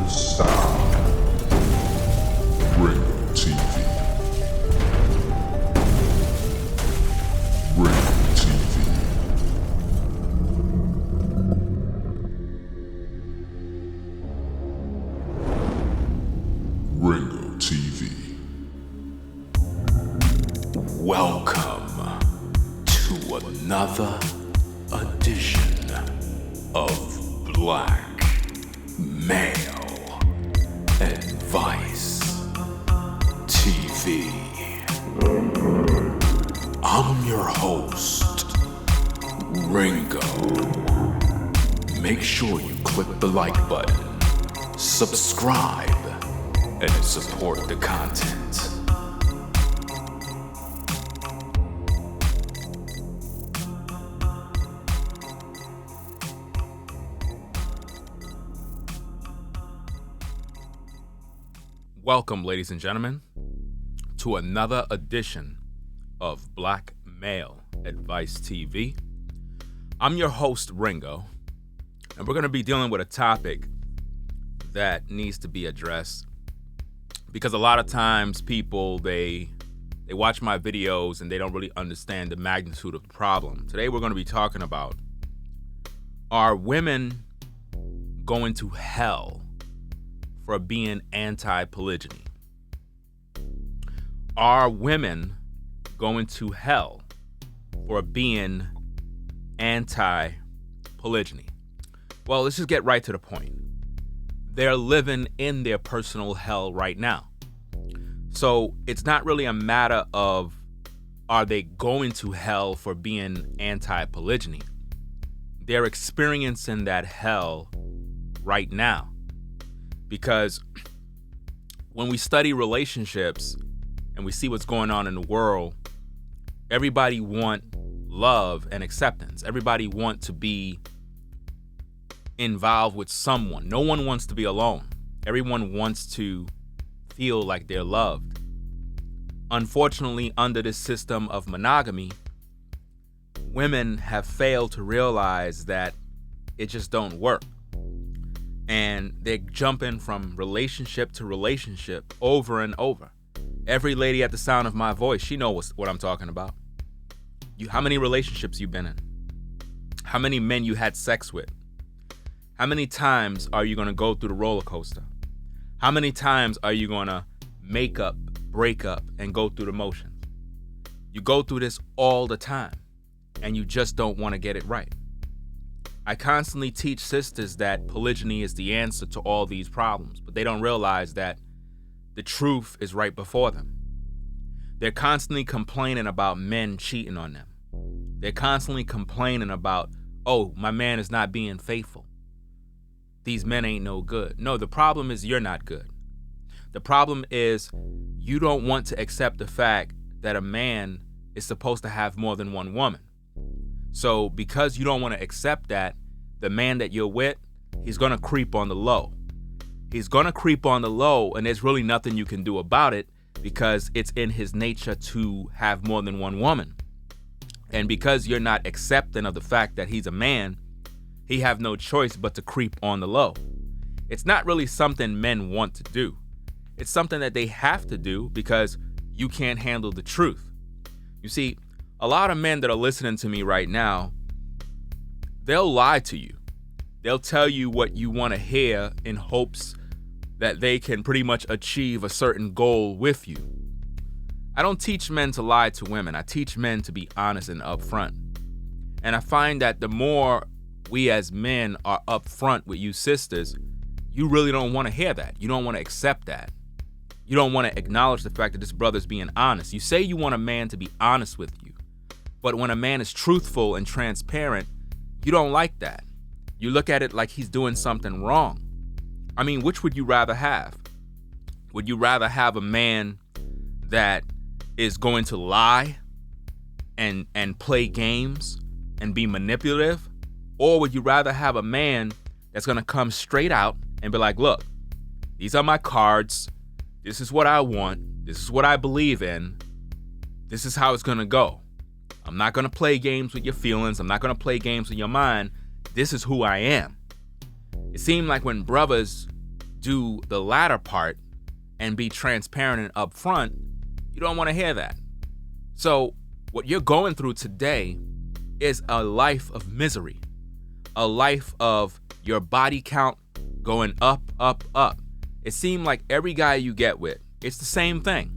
sound. Ringo TV. Ringo TV. Ringo TV. Welcome to another edition of Black Male Advice TV. I'm your host, Ringo. Make sure you click the like button, subscribe, and support the content. Welcome, ladies and gentlemen, to another edition of Black Male Advice TV. I'm your host, Ringo, and we're going to be dealing with a topic that needs to be addressed because a lot of times people, they watch my videos and they don't really understand the magnitude of the problem. Today we're going to be talking about, are women going to hell for being anti-polygyny? Are women going to hell for being anti-polygyny? Well, let's just get right to the point. They're living in their personal hell right now. So it's not really a matter of are they going to hell for being anti-polygyny. They're experiencing that hell right now. Because when we study relationships and we see what's going on in the world, everybody want love and acceptance. Everybody want to be involved with someone. No one wants to be alone. Everyone wants to feel like they're loved. Unfortunately, under this system of monogamy, women have failed to realize that it just don't work. And they're jumping from relationship to relationship over and over. Every lady at the sound of my voice, she knows what I'm talking about. How many relationships you been in? How many men you had sex with? How many times are you going to go through the roller coaster? How many times are you going to make up, break up, and go through the motions? You go through this all the time, and you just don't want to get it right. I constantly teach sisters that polygyny is the answer to all these problems, but they don't realize that the truth is right before them. They're constantly complaining about men cheating on them. They're constantly complaining about, oh, my man is not being faithful. These men ain't no good. No, the problem is you're not good. The problem is you don't want to accept the fact that a man is supposed to have more than one woman. So because you don't want to accept that, the man that you're with, he's going to creep on the low. He's going to creep on the low, and there's really nothing you can do about it because it's in his nature to have more than one woman. And because you're not accepting of the fact that he's a man, he have no choice but to creep on the low. It's not really something men want to do. It's something that they have to do because you can't handle the truth. You see, a lot of men that are listening to me right now, they'll lie to you. They'll tell you what you want to hear in hopes that they can pretty much achieve a certain goal with you. I don't teach men to lie to women. I teach men to be honest and upfront. And I find that the more we as men are upfront with you sisters, you really don't want to hear that. You don't want to accept that. You don't want to acknowledge the fact that this brother's being honest. You say you want a man to be honest with you. But when a man is truthful and transparent, you don't like that. You look at it like he's doing something wrong. I mean, which would you rather have? Would you rather have a man that is going to lie and play games and be manipulative? Or would you rather have a man that's going to come straight out and be like, look, these are my cards. This is what I want. This is what I believe in. This is how it's going to go. I'm not going to play games with your feelings. I'm not going to play games with your mind. This is who I am. It seemed like when brothers do the latter part and be transparent and upfront, you don't want to hear that. So what you're going through today is a life of misery, a life of your body count going up, up, up. It seemed like every guy you get with, it's the same thing.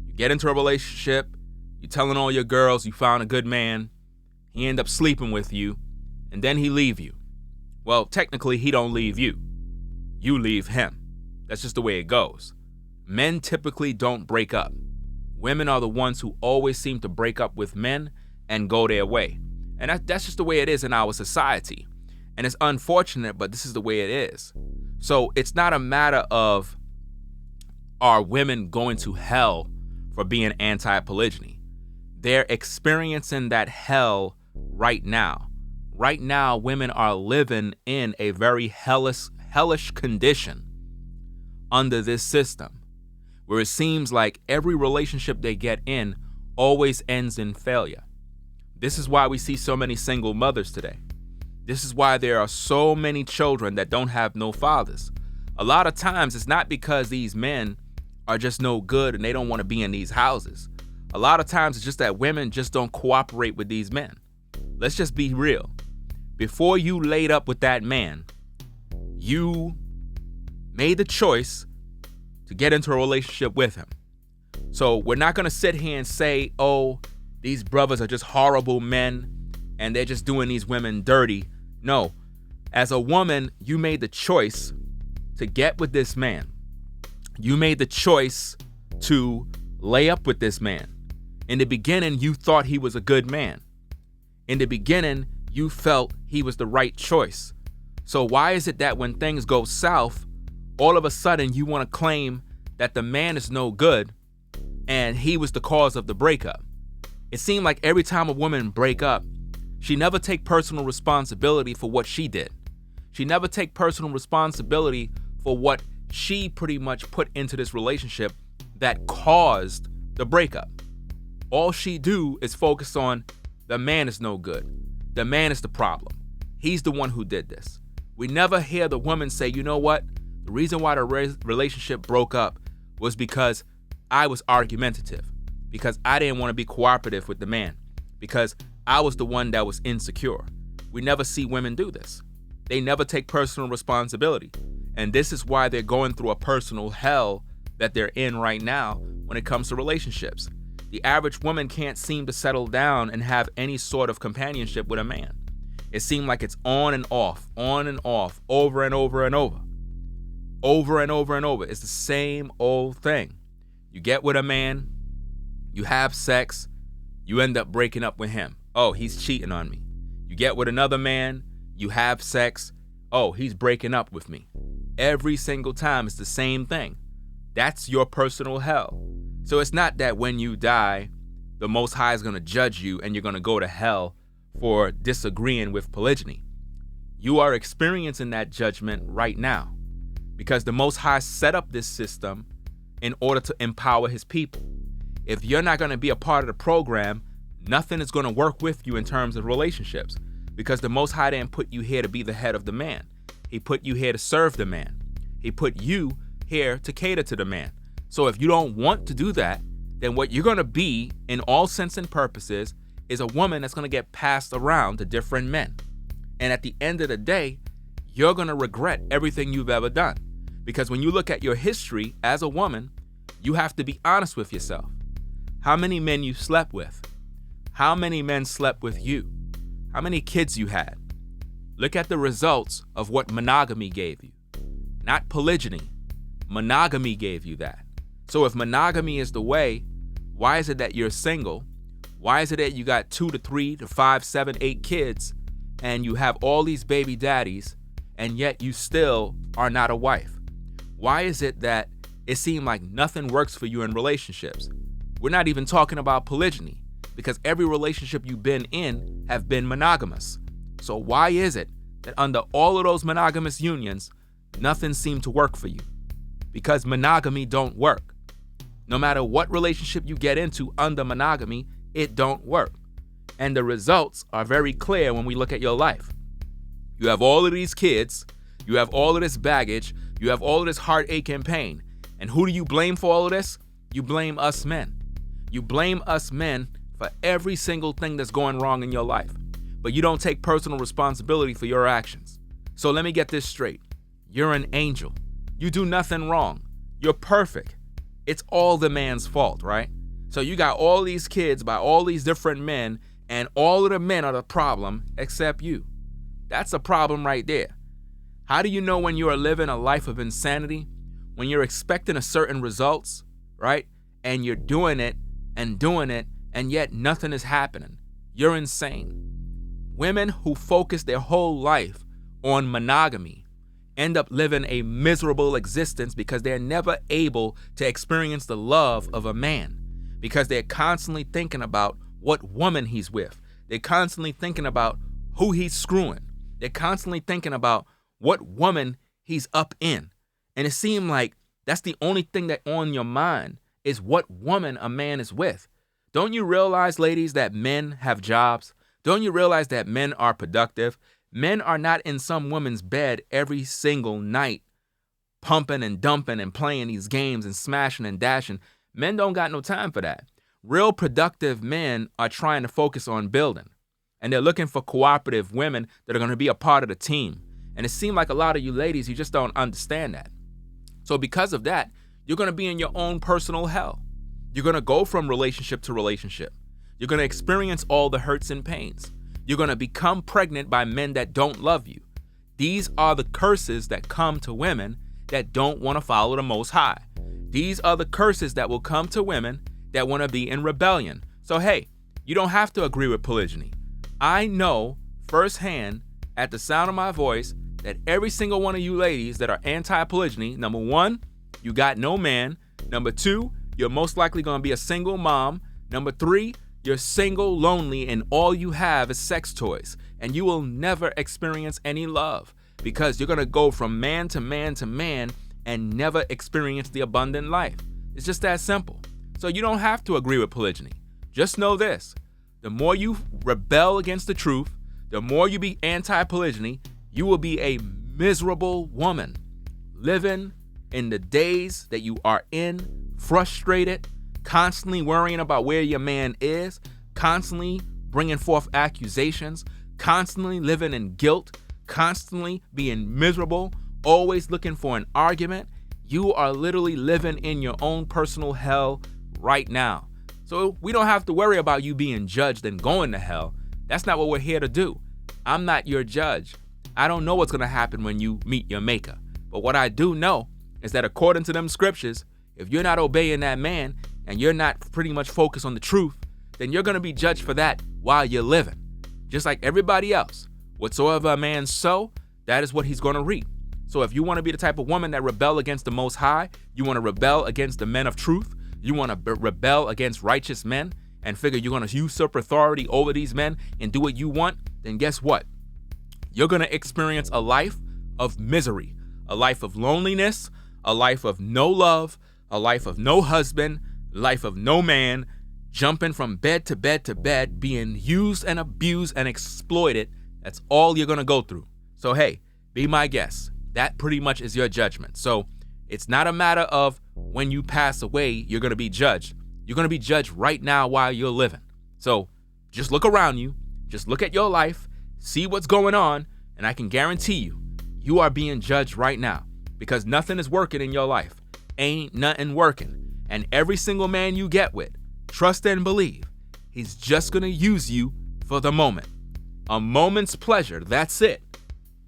You get into a relationship, you're telling all your girls you found a good man, he end up sleeping with you, and then he leave you. Well, technically he don't leave you. You leave him. That's just the way it goes. Men typically don't break up. Women are the ones who always seem to break up with men and go their way. And that's just the way it is in our society. And it's unfortunate, but this is the way it is. So it's not a matter of are women going to hell for being anti-polygyny. They're experiencing that hell right now. Right now, women are living in a very hellish condition under this system, where it seems like every relationship they get in always ends in failure. This is why we see so many single mothers today. This is why there are so many children that don't have no fathers. A lot of times it's not because these men are just no good and they don't want to be in these houses. A lot of times it's just that women just don't cooperate with these men. Let's just be real. Before you laid up with that man, you made the choice to get into a relationship with him. So we're not going to sit here and say, oh, these brothers are just horrible men and they're just doing these women dirty. No, as a woman, you made the choice to get with this man. You made the choice to lay up with this man. In the beginning, you thought he was a good man. In the beginning, you felt he was the right choice. So why is it that when things go south, all of a sudden you want to claim that the man is no good and he was the cause of the breakup? It seemed like every time a woman break up, she never take personal responsibility for what she did. She never take personal responsibility for what she pretty much put into this relationship that caused the breakup. All she do is focus on the man is no good. The man is the problem. He's the one who did this. We never hear the woman say, you know what? The reason why the relationship broke up was because I was argumentative, because I didn't want to be cooperative with the man, because I was the one that was insecure. We never see women do this. They never take personal responsibility. And this is why they're going through a personal hell that they're in right now when it comes to relationships. The average woman can't seem to settle down and have any sort of companionship with a man. It seems like it's on and off, over and over and over. Over and over and over. It's the same old thing. You get with a man, you have sex, you end up breaking up with him. Oh, he's cheating on me. You get with another man, you have sex, oh, he's breaking up with me. Every single time it's the same thing. That's your personal hell. So it's not that when you die, the Most High is going to judge you and you're going to go to hell for disagreeing with polygyny. You are experiencing that judgment right now because the Most High set up this system in order to empower his people. If you're not going to be a part of the program, nothing is going to work with you in terms of relationships because the Most High didn't put you here to be the head of the man. He put you here to serve the man. He put you here to cater to the man. So if you don't want to do that, then what you're going to be, in all sense and purposes, is a woman that's going to get passed around to different men. And at the end of the day, you're going to regret everything you've ever done. Because when you look at your history as a woman, you have to be honest with yourself. How many men you slept with? How many men slept with you? How many kids you had? Look at the results of what monogamy gave you. Not polygyny. Monogamy gave you that. So if monogamy is the way, why is it that you're single? Why is it that you got 2 to 3 to 5, 7, 8 kids and you have all these baby daddies and yet you still are not a wife? Why is it that it seems like nothing works for you in relationships? We're not even talking about polygyny because every relationship you've been in have been monogamous. So why is it that under all of those monogamous unions, nothing seemed to work for you? Because monogamy don't work. No matter what relationship you get into under monogamy, it don't work. And the results are very clear when we look at your life. You have all of these kids, you have all of this baggage, You have all of this heartache and pain. And who do you blame for all of this? You blame us men. You blame us men for every single thing that's going wrong in your life. But you don't take personal responsibility for your actions. So let me get this straight. You're an angel. You do nothing wrong. You're perfect. It's all the man's fault, right? So you got all these kids by all these different men, and all of the men are the problem except you. That's a problem right there. How do you know when you are living a life of insanity? When you're expecting a certain results, right? And you're doing it, and yet nothing is happening. You're insane. Women who focus their whole life on monogamy end up living a miserable existence because they're never able to experience the love of a man, because they're constantly thinking about what woman he's with. They're constantly thinking about who he's screwing. They're constantly thinking about what woman he's up in. And it seems like that's the only thing that on your mind is what woman a man is with. Don't you realize, ladies, that men have jobs? Don't you realize that men are productive? Men are not in some woman's bed every single night, pumping and dumping and playing these games and smashing and dashing. Men don't got no time for that. Real productive men are trying to focus on building. And they're looking for cooperative women that are going to be a part of the team. And it seems like a lot of you ladies, you just don't understand that. So because of that, you're going to be in your own personal hell. You're going to go from relationship to relationship. You're going to experience all the hurts and pains. You're going to become pregnant by men that don't love you. These are the curses that come to women that don't want to follow the Most High. These are the curses that will come to women that want to be in rebellion. So hey, you don't have to agree with polygyny. I know firsthand at the sound of my voice that every single one of you ladies that are anti-polygyny, number one, you got no man. Number two, you're most likely going to be a single mom. Number three, you're single, lonely, and all you have is sex toys. And you will never experience any love because you're going to go from man to man to man and never experience the abundant life. It's just that simple. So you don't have to agree with polygyny. Just know this. The more you rebel against the truth, the more you be anti-polygyny, you will be a miserable woman living in the days that you are in, frustrated, constantly worrying about where your man is, constantly bringing forth accusations, constantly living in guilt, constantly being miserable, always looking for an argument. You are literally living in your own personal hell right now. So we don't have to worry about you being judged and going to hell. That's not what we're here to do. I'm not your judge. I don't know what's going to happen when you meet your maker. But what I do know is that according to them scriptures, if you're not obeying that man and you're not pretty much focused on the truth, then you're going to be judged for that while you're living. Just like everybody else. Whatsoever a man sow, that is what he's going to reap. So if you want to be the type of woman that rebel against the Most High, you want to rebel against the men of truth, you want to rebel against righteous men and figure you're going to usurp authority over these men and do what you want, then guess what? You're going to experience a life of misery, a life of loneliness, a life of no love, a life of no husband, life of no man, jumping from bed to bed to bed, being used and abused and exploited. That's all you're going to go through. So hey, be my guest. That pretty much is your judgment. So it's not a matter of when you pass away, you're going to be judged. You're going to be judged right now while you're living. So just look around you. Just look at your life. See what's going on. And I can guarantee you, you are being judged right now because nothing is working in your life. Ain't nothing working. And every single man you get with, trust and believe, he's just going to use you for the moment. A moment's pleasure. That's it.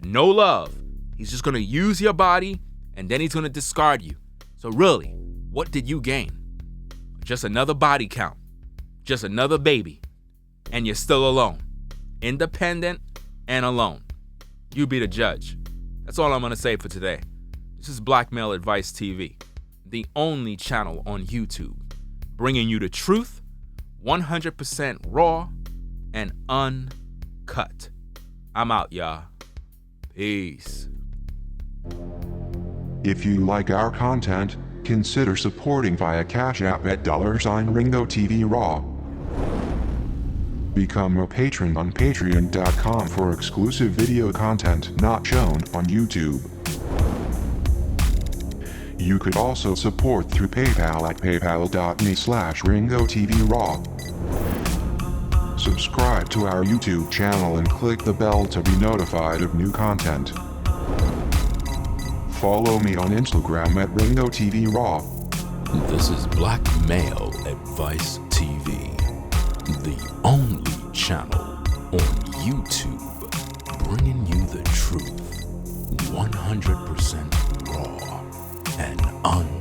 No love. He's just going to use your body and then he's going to discard you. So really, what did you gain? Just another body count. Just another baby. And you're still alone. Independent and alone. You be the judge. That's all I'm going to say for today. This is Black Male Advice TV, the only channel on YouTube, bringing you the truth, 100% raw and uncut. I'm out, y'all. Peace. If you like our content, consider supporting via Cash App at $Ringo TV Raw. Become a patron on patreon.com for exclusive video content not shown on YouTube. You could also support through PayPal at paypal.me/RingoTVRaw. Subscribe to our YouTube channel and click the bell to be notified of new content. Follow me on Instagram at RingoTVRaw. This is Black Male Advice TV, the only channel on YouTube bringing you the truth 100% raw and uncut.